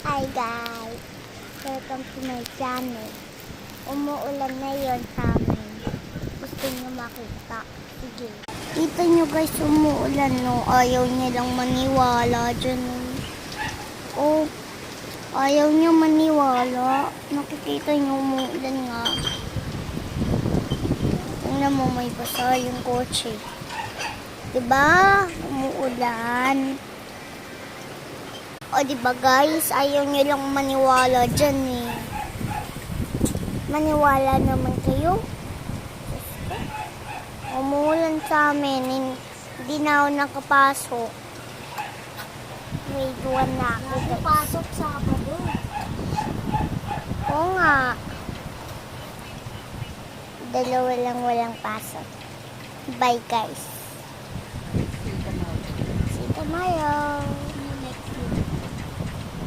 Hi guys! Welcome to my channel. Umuulan na yon sa amin. Gusto nyo makita? Sige. Kita nyo guys, umuulan no. Ayaw niya lang maniwala dyan. Oh, ayaw niya maniwala. Nakikita nyo umuulan nga. Tingnan mo, may basa yung kotse. Diba? Umuulan. O diba guys, ayaw nyo lang maniwala dyan eh. Maniwala naman kayo. Umuulan sa amin, hindi na ako nakapasok. Grade 1 na ako. Nakapasok Sabado. Oo nga. Dalawa lang walang pasok. Bye guys. See you tomorrow.